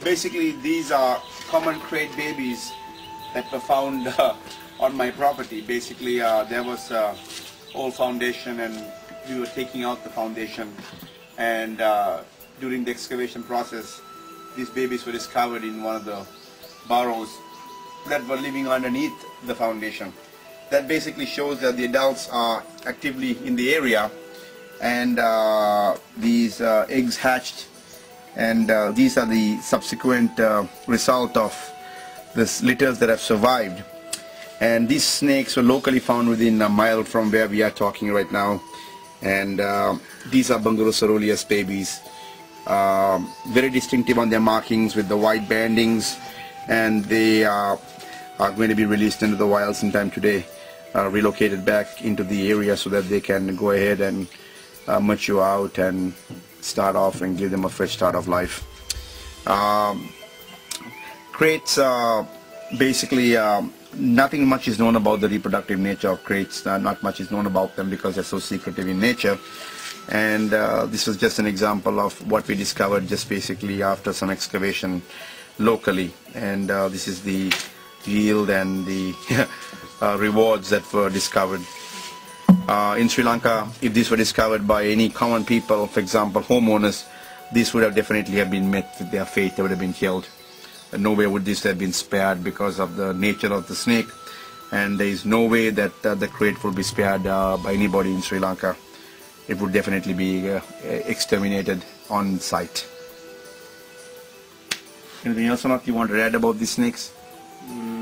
basically these are common Krait babies that were found on my property. Basically there was a old foundation and we were taking out the foundation, and during the excavation process these babies were discovered in one of the burrows that were living underneath the foundation. That basically shows that the adults are actively in the area, and these eggs hatched, and these are the subsequent result of this litters that have survived. And these snakes were locally found within a mile from where we are talking right now, and these are Bungarosaurolius babies, very distinctive on their markings with the white bandings, and they are going to be released into the wild sometime today, relocated back into the area so that they can go ahead and mature out and start off and give them a fresh start of life. Kraits, basically nothing much is known about the reproductive nature of Kraits. Not much is known about them because they're so secretive in nature, and this was just an example of what we discovered just basically after some excavation locally, and this is the yield and the rewards that were discovered. In Sri Lanka, if these were discovered by any common people, for example homeowners, this would have definitely have been met with their fate. They would have been killed. No way would this have been spared because of the nature of the snake, and there is no way that the Krait will be spared by anybody in Sri Lanka. It would definitely be exterminated on sight. Anything else or not you want to add about these snakes?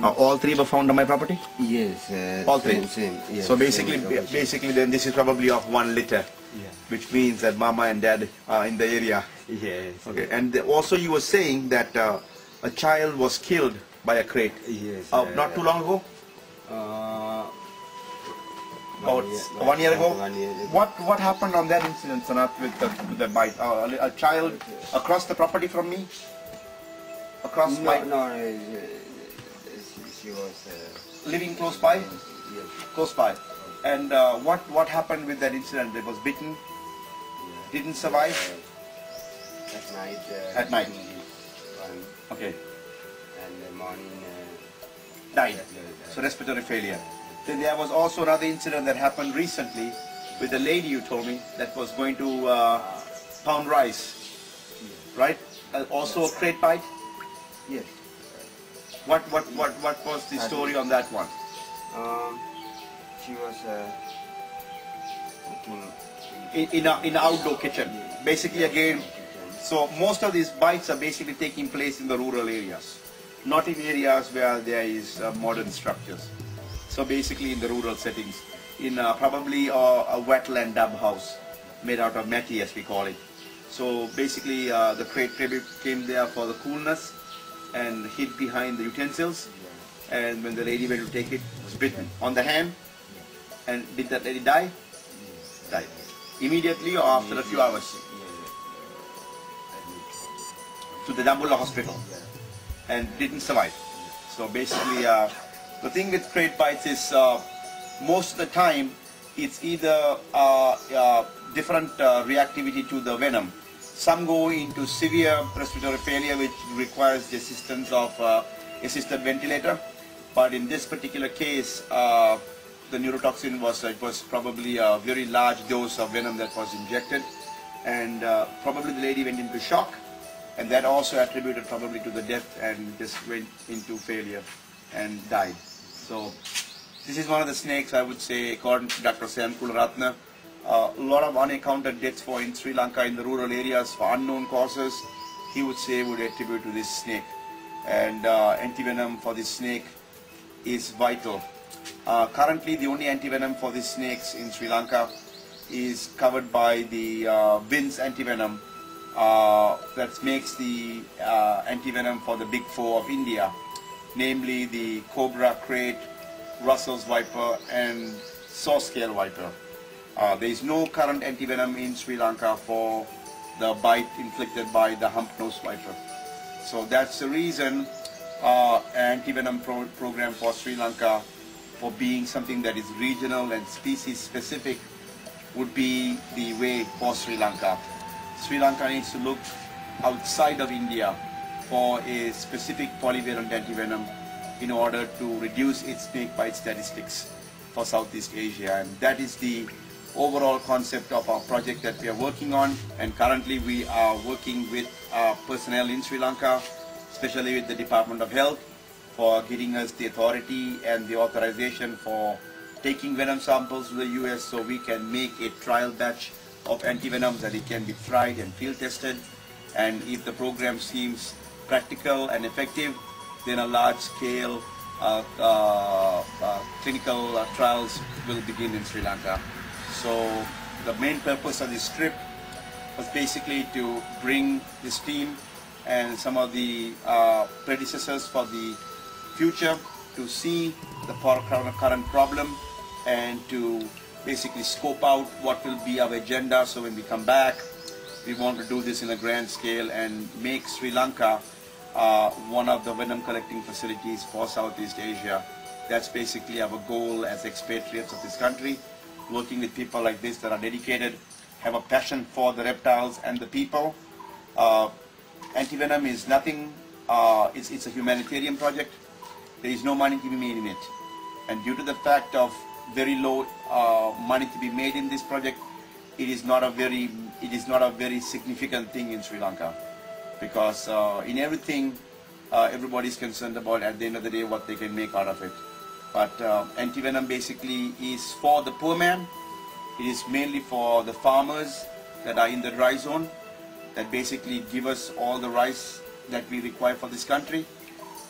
All three were found on my property? Yes. All three? Same, yes, so basically then this is probably of one litter, yeah. Which means that Mama and Dad are in the area. Yes. Okay. And also you were saying that a child was killed by a Krait. Yes. Not too long ago? About 1 year ago? 1 year ago. What happened on that incident, Sanat, with the bite? A child across the property from me? Across my... No, she was... living close by? Yes. Close by. And what happened with that incident? It was bitten? Yeah. Didn't survive? At night. At night. One, Okay. and the morning... Died. So respiratory failure. Then there was also another incident that happened recently with a lady you told me that was going to pound rice, right? Also a Krait bite? Yes. What was the story on that one? She was cooking In an outdoor kitchen. Basically again, so most of these bites are basically taking place in the rural areas, not in areas where there is modern structures. So basically in the rural settings, in probably a wetland dub house made out of mati as we call it. So basically the Krait came there for the coolness and hid behind the utensils, and when the lady went to take it, was bitten on the hand. And did that lady die? Died. Immediately or after a few hours? To the Dambulla hospital, and didn't survive. So basically the thing with Krait bites is most of the time it's either different reactivity to the venom. Some go into severe respiratory failure which requires the assistance of assisted ventilator, but in this particular case the neurotoxin was probably a very large dose of venom that was injected, and probably the lady went into shock, and that also attributed probably to the death and just went into failure and died. So this is one of the snakes, I would say, according to Dr. Sam Kularatna, a lot of unaccounted deaths in Sri Lanka in the rural areas for unknown causes, he would say would attribute to this snake. And antivenom for this snake is vital. Currently the only antivenom for these snakes in Sri Lanka is covered by the Vince antivenom that makes the antivenom for the big four of India, namely the Cobra, Krait, Russell's Viper and Saw Scale Viper. There is no current antivenom in Sri Lanka for the bite inflicted by the hump-nosed viper. So that's the reason antivenom program for Sri Lanka, for being something that is regional and species specific, would be the way for Sri Lanka. Sri Lanka needs to look outside of India for a specific polyvalent antivenom in order to reduce its snake bite statistics for Southeast Asia. And that is the overall concept of our project that we are working on. And currently we are working with personnel in Sri Lanka, especially with the Department of Health, for getting us the authority and the authorization for taking venom samples to the US so we can make a trial batch of antivenoms that it can be tried and field tested. And if the program seems practical and effective, then a large-scale clinical trials will begin in Sri Lanka. So the main purpose of this trip was basically to bring this team and some of the predecessors for the future to see the current problem and to basically scope out what will be our agenda. So when we come back, we want to do this in a grand scale and make Sri Lanka one of the venom collecting facilities for Southeast Asia. That's basically our goal as expatriates of this country, working with people like this that are dedicated, have a passion for the reptiles and the people. Antivenom is nothing, it's a humanitarian project. There is no money to be made in it. And due to the fact of very low money to be made in this project, it is not a very significant thing in Sri Lanka, because in everything everybody is concerned about at the end of the day what they can make out of it. But antivenom basically is for the poor man. It is mainly for the farmers that are in the dry zone, that basically give us all the rice that we require for this country,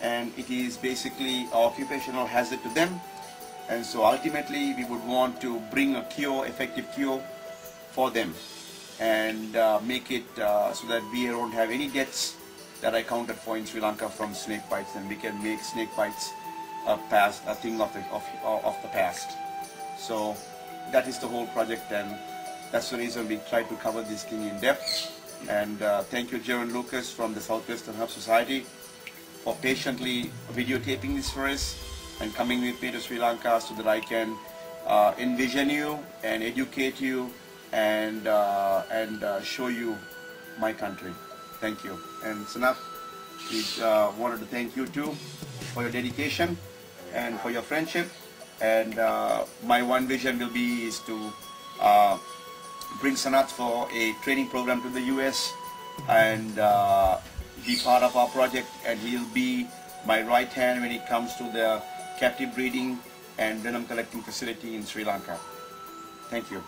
and it is basically an occupational hazard to them. And so ultimately we would want to bring a cure, effective cure for them, and make it so that we don't have any deaths that are accounted for in Sri Lanka from snake bites, and we can make snake bites a thing of the past. So that is the whole project, and that's the reason we try to cover this thing in depth. And thank you, Jaron Lucas from the Southwestern Herb Society, for patiently videotaping this for us and coming with me to Sri Lanka so that I can envision you and educate you and show you my country. Thank you. And Sanat, we wanted to thank you too for your dedication and for your friendship. And my one vision will be is to bring Sanat for a training program to the US and be part of our project, and he'll be my right hand when it comes to the captive breeding and venom collecting facility in Sri Lanka. Thank you.